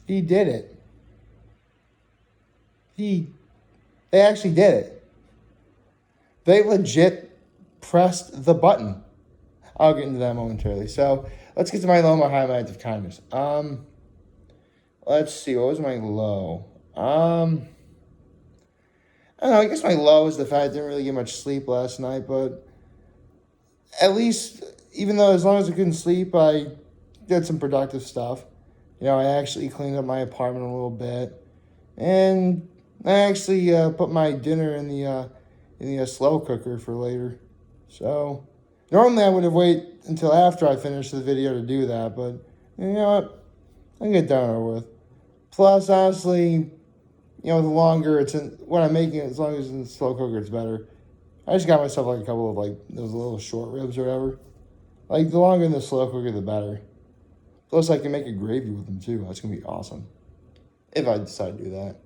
He did it. They actually did it. They legit pressed the button. I'll get into that momentarily. So let's get to my low, my high, my act of kindness. Let's see. What was my low? I don't know. I guess my low is the fact I didn't really get much sleep last night, but at least, even though as long as I couldn't sleep, I did some productive stuff. I actually cleaned up my apartment a little bit, and I actually put my dinner in the slow cooker for later. So normally I would have waited until after I finished the video to do that, but you know what? I can get done over with. Plus, honestly, the longer it's in, when I'm making it, as long as it's in the slow cooker, it's better. I just got myself like a couple of like those little short ribs or whatever. Like the longer in the slow cooker, the better. Plus, I can make a gravy with them too. That's gonna be awesome. If I decide to do that,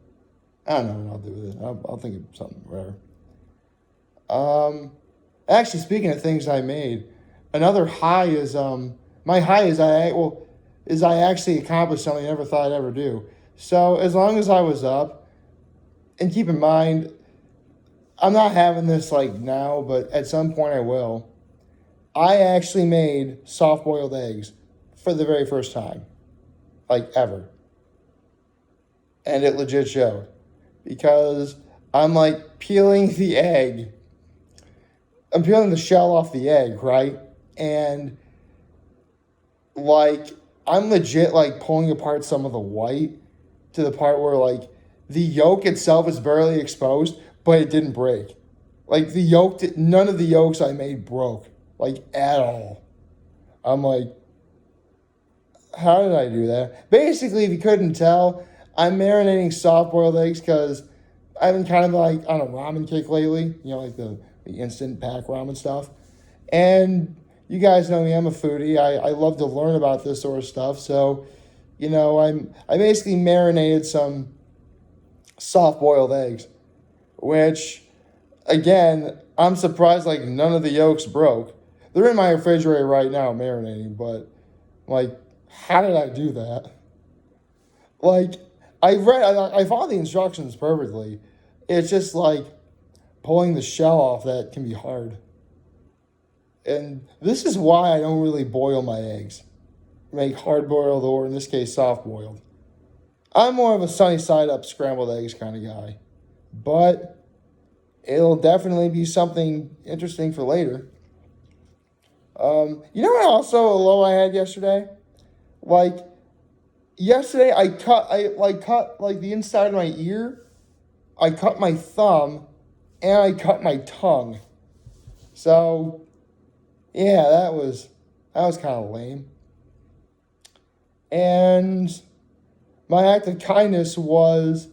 I don't know what I'll do with it. I'll think of something, whatever. Actually, speaking of things I made, another high is my high is I actually accomplished something I never thought I'd ever do. So as long as I was up, and keep in mind, I'm not having this like now, but at some point I will. I actually made soft-boiled eggs for the very first time, like ever. And it legit showed. Because I'm like peeling the egg. I'm peeling the shell off the egg, right? And like I'm legit like pulling apart some of the white to the part where like the yolk itself is barely exposed, but it didn't break. Like none of the yolks I made broke, like at all. I'm like, how did I do that? Basically, if you couldn't tell, I'm marinating soft-boiled eggs because I've been kind of like on a ramen kick lately, like the instant pack ramen stuff. And you guys know me, I'm a foodie. I love to learn about this sort of stuff. So, I basically marinated some soft-boiled eggs, which, again, I'm surprised like none of the yolks broke. They're in my refrigerator right now marinating, but like, how did I do that? Like, I followed the instructions perfectly. It's just like pulling the shell off that can be hard. And this is why I don't really boil my eggs. Make hard boiled or in this case soft boiled. I'm more of a sunny side up scrambled eggs kind of guy. But it'll definitely be something interesting for later. You know what also a low I had yesterday? Like yesterday I cut like the inside of my ear. I cut my thumb and I cut my tongue. So yeah, that was kind of lame. And my act of kindness was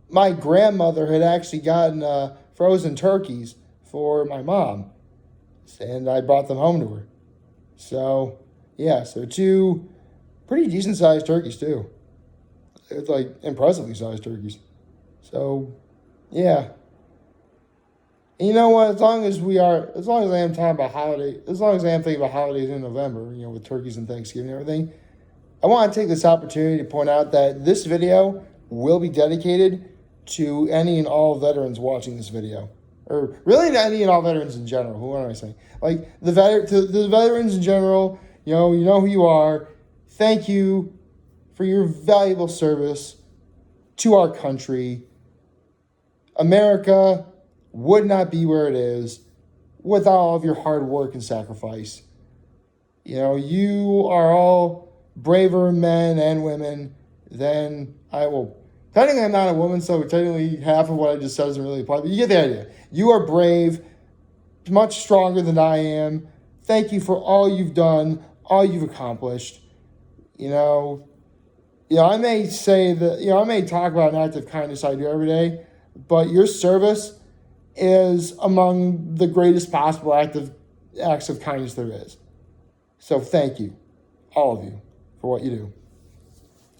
my grandmother had actually gotten frozen turkeys for my mom. And I brought them home to her. So, yeah, so 2 pretty decent sized turkeys too. It's like impressively sized turkeys. So, yeah. And you know what? As long as I am talking about as long as I am thinking about holidays in November, with turkeys and Thanksgiving and everything, I want to take this opportunity to point out that this video will be dedicated to any and all veterans watching this video. Or really to any and all veterans in general. What am I saying? Like to the veterans in general, you know who you are. Thank you for your valuable service to our country. America would not be where it is without all of your hard work and sacrifice. You are all braver men and women than I will. Technically, I'm not a woman, so technically half of what I just said doesn't really apply, but you get the idea. You are brave, much stronger than I am. Thank you for all you've done, all you've accomplished. I may say that, I may talk about an act of kindness I do every day, but your service is among the greatest possible acts of kindness there is. So thank you, all of you, for what you do.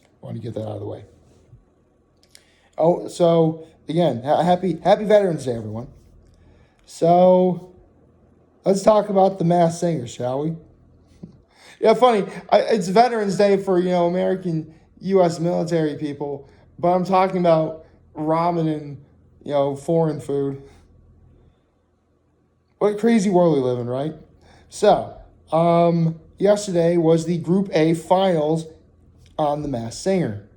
I want to get that out of the way. Oh, so again, happy Veterans Day, everyone. So let's talk about the Masked Singer, shall we? Yeah, funny. It's Veterans Day for American U.S. military people, but I'm talking about ramen and, foreign food. What a crazy world we live in, right? So, yesterday was the Group A finals on The Masked Singer.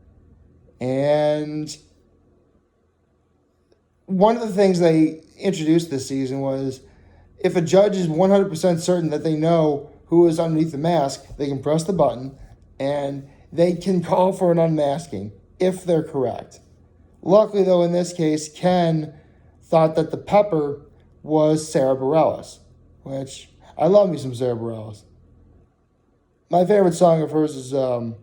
And one of the things they introduced this season was if a judge is 100% certain that they know who is underneath the mask, they can press the button and they can call for an unmasking if they're correct. Luckily, though, in this case, Ken thought that the pepper was Sarah Bareilles, which I love me some Sarah Bareilles. My favorite song of hers is Love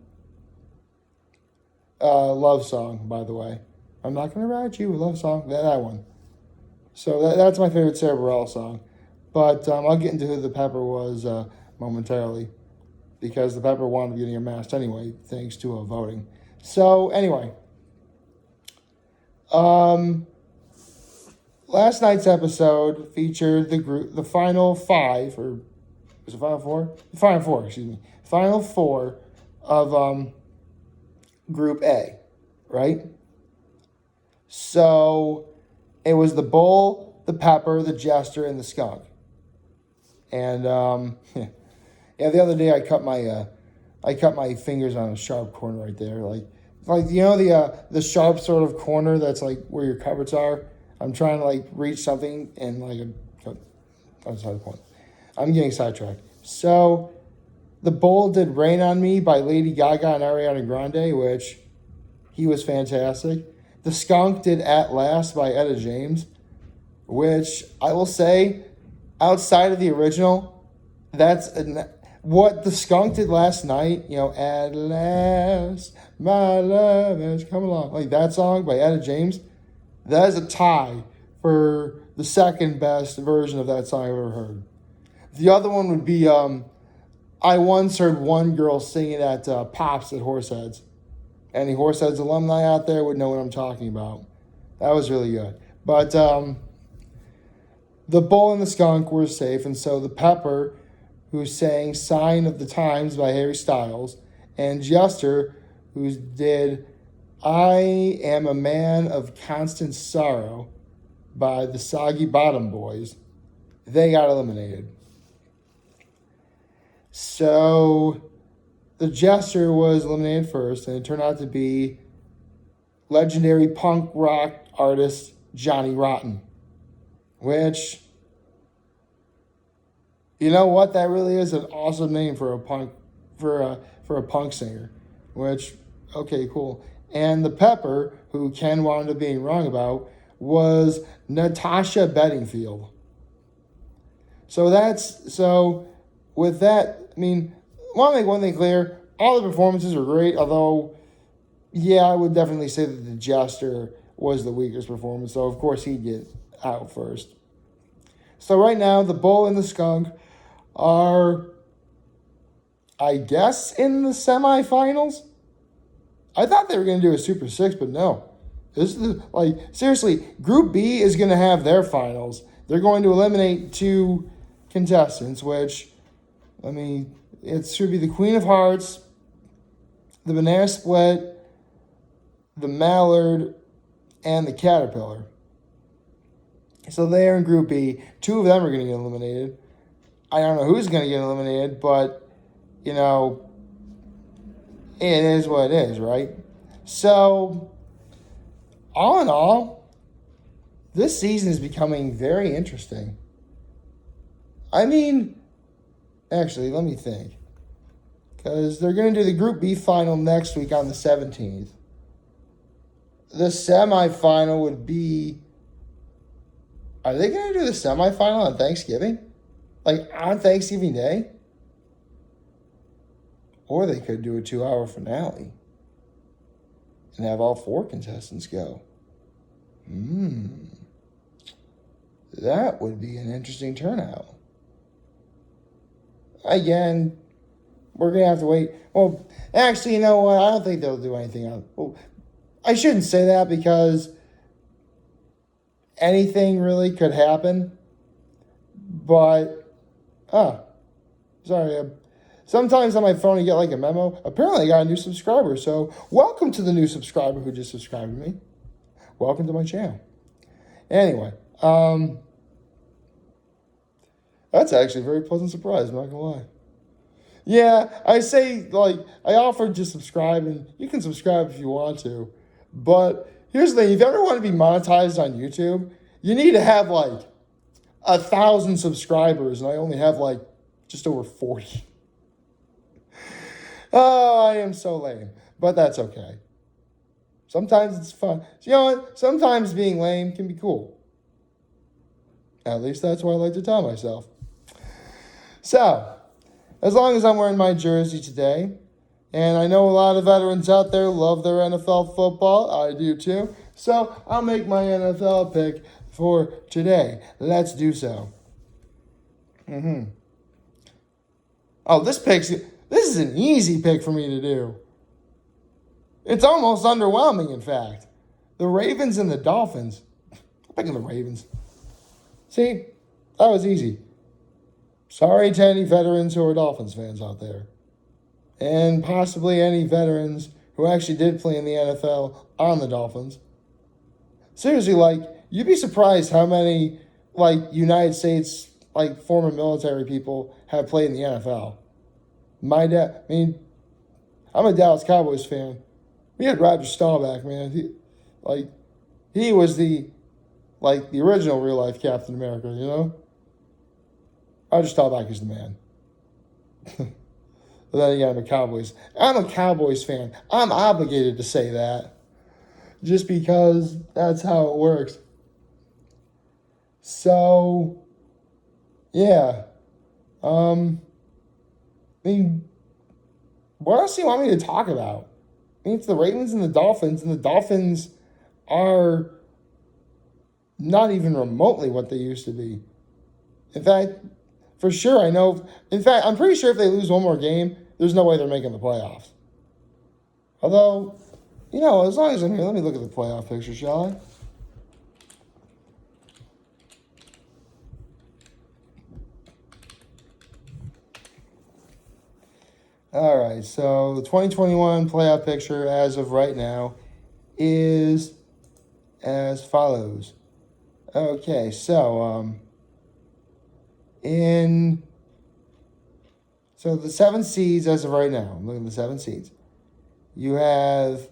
Song, by the way. I'm not going to write you a love song. That one. So that's my favorite Sarah Bareilles song. But I'll get into who the pepper was momentarily, because the pepper wound up getting unmasked anyway, thanks to voting. So anyway, last night's episode featured the final five, or was it final four? The final four, excuse me. Final four of Group A, right? So it was the bull, the pepper, the jester, and the skunk. And yeah, the other day I cut my fingers on a sharp corner right there, like the sharp sort of corner that's like where your cupboards are. I'm trying to reach something and that's the point. I'm getting sidetracked. So the bull did "Rain on Me" by Lady Gaga and Ariana Grande, which he was fantastic. The skunk did "At Last" by Etta James, which I will say, outside of the original, what the skunk did last night. "At last, my love has come along." Like that song by Etta James, that is a tie for the second best version of that song I've ever heard. The other one would be, I once heard one girl singing at Pops at Horseheads. Any Horseheads alumni out there would know what I'm talking about. That was really good. But the bull and the skunk were safe, and so the pepper, who sang "Sign of the Times" by Harry Styles, and Jester, who did "I Am a Man of Constant Sorrow" by the Soggy Bottom Boys, they got eliminated. So the Jester was eliminated first, and it turned out to be legendary punk rock artist Johnny Rotten, which, you know what, that really is an awesome name for a punk singer. Which, okay, cool. And the pepper, who Ken wound up being wrong about, was Natasha Bedingfield. So with that, I mean, I want to make one thing clear. All the performances are great, although, yeah, I would definitely say that the Jester was the weakest performance, so of course he'd get out first. So right now, the bull and the skunk are, I guess, in the semifinals. I thought they were going to do a Super 6, but no. This is, seriously, Group B is going to have their finals. They're going to eliminate 2 contestants, which, it should be the Queen of Hearts, the Banana Split, the Mallard, and the Caterpillar. So they're in Group B. 2 of them are going to get eliminated. I don't know who's going to get eliminated, but, it is what it is, right? So, all in all, this season is becoming very interesting. Actually, let me think. Because they're going to do the Group B final next week on the 17th. The semifinal would be... Are they going to do the semifinal on Thanksgiving? On Thanksgiving Day? Or they could do a 2-hour finale and have all 4 contestants go. That would be an interesting turnout. Again, we're going to have to wait. Well, actually, you know what? I don't think they'll do anything else. Well, I shouldn't say that because anything really could happen. But, sorry. Sometimes on my phone you get like a memo. Apparently I got a new subscriber. So welcome to the new subscriber who just subscribed to me. Welcome to my channel. Anyway, that's actually a very pleasant surprise, I'm not gonna lie. Yeah, I say, like, I offered to subscribe, and you can subscribe if you want to. But here's the thing, if you ever want to be monetized on YouTube, you need to have, like, 1,000 subscribers, and I only have, like, just over 40. Oh, I am so lame. But that's okay. Sometimes it's fun. You know what? Sometimes being lame can be cool. At least that's what I like to tell myself. So, as long as I'm wearing my jersey today, and I know a lot of veterans out there love their NFL football, I do too, so I'll make my NFL pick for today. Let's do so. Oh, this is an easy pick for me to do. It's almost underwhelming, in fact. The Ravens and the Dolphins. I'm picking the Ravens. See, that was easy. Sorry to any veterans who are Dolphins fans out there. And possibly any veterans who actually did play in the NFL on the Dolphins. Seriously, like, you'd be surprised how many, like, United States, like, former military people have played in the NFL. My dad, I mean, I'm a Dallas Cowboys fan. We had Roger Staubach, man. He was the original real-life Captain America, you know? Roger Staubach is the man. But then again, I'm a Cowboys fan. I'm obligated to say that. Just because that's how it works. So, yeah. I mean, what else do you want me to talk about? I mean, it's the Ravens and the Dolphins are not even remotely what they used to be. In fact, for sure, I'm pretty sure if they lose one more game, there's no way they're making the playoffs. Although, as long as I'm here, let me look at the playoff picture, shall I? All right, so the 2021 playoff picture as of right now is as follows. Okay, so the 7 seeds as of right now, I'm looking at the 7 seeds. You have,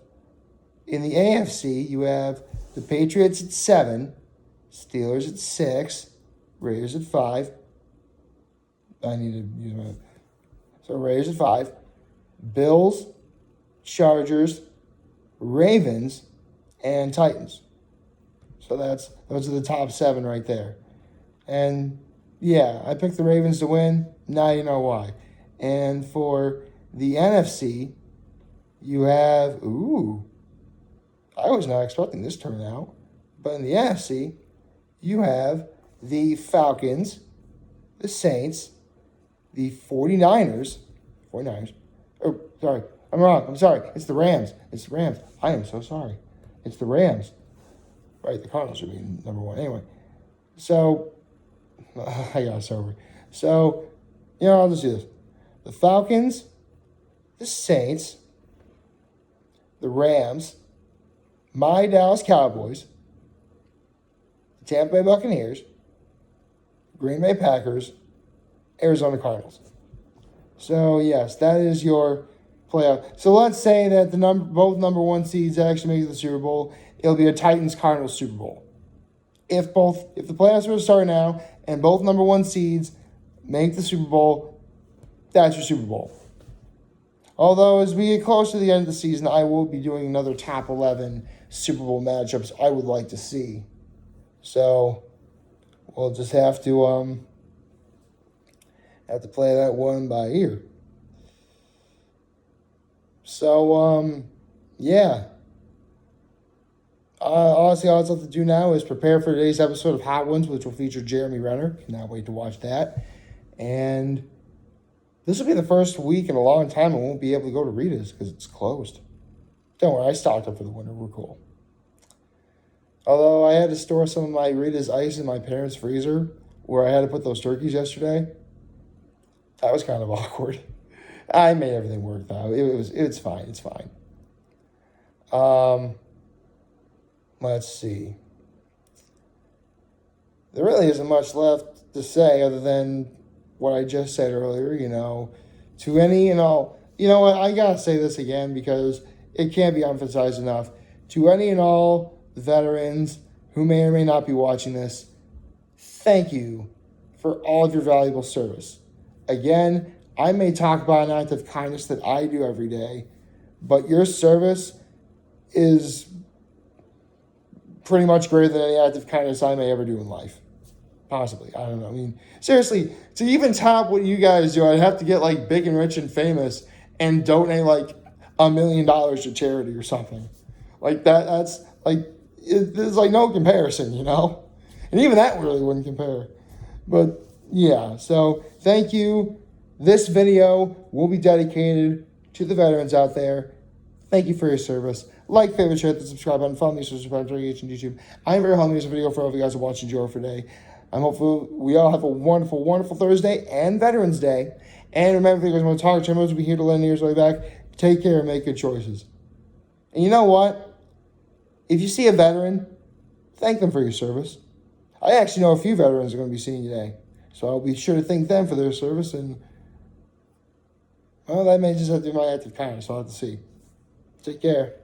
in the AFC, you have the Patriots at 7, Steelers at 6, Raiders at 5. I need to use my... So Raiders at 5, Bills, Chargers, Ravens, and Titans. So those are the top 7 right there. And yeah, I picked the Ravens to win. Now you know why. And for the NFC, you have, I was not expecting this turnout. But in the NFC, you have the Falcons, the Saints, the 49ers. Oh, sorry. I'm wrong. I'm sorry. It's the Rams. I am so sorry. It's the Rams. Right, the Cardinals should be number 1. Anyway, so, I got us over. So, I'll just do this. The Falcons, the Saints, the Rams, my Dallas Cowboys, the Tampa Bay Buccaneers, Green Bay Packers, Arizona Cardinals. So, yes, that is your playoff. So let's say that both number 1 seeds actually make the Super Bowl. It'll be a Titans-Cardinals Super Bowl. If the playoffs were to start now and both number 1 seeds make the Super Bowl, that's your Super Bowl. Although as we get close to the end of the season, I will be doing another top 11 Super Bowl matchups I would like to see. So we'll just have to play that one by ear. So yeah. Honestly, all that's left to do now is prepare for today's episode of Hot Ones, which will feature Jeremy Renner. Cannot wait to watch that. And this will be the first week in a long time I won't be able to go to Rita's because it's closed. Don't worry, I stocked up for the winter. We're cool. Although I had to store some of my Rita's ice in my parents' freezer where I had to put those turkeys yesterday. That was kind of awkward. I made everything work though. It's fine. It's fine. Um, let's see. There really isn't much left to say other than what I just said earlier. To any and all. You know what? I gotta say this again because it can't be emphasized enough. To any and all veterans who may or may not be watching this, thank you for all of your valuable service. Again, I may talk about an act of kindness that I do every day, but your service is pretty much greater than any act of kindness I may ever do in life. Possibly. I don't know. I mean, seriously, to even top what you guys do, I'd have to get like big and rich and famous and donate like $1 million to charity or something. Like that's like, there's like no comparison, And even that really wouldn't compare. But yeah, so thank you. This video will be dedicated to the veterans out there. Thank you for your service. Like, favorite, share, the subscribe button. Follow me, subscribe to YouTube. I'm very humble. This video for all of you guys who watch and enjoy for today. I'm hopeful we all have a wonderful, wonderful Thursday and Veterans Day. And remember, if you guys want to talk, channels will be here to lend ears way back. Take care and make good choices. And you know what? If you see a veteran, thank them for your service. I actually know a few veterans are going to be seeing today. So I'll be sure to thank them for their service. And, well, that may just have to be my act of kindness. So I'll have to see. Take care.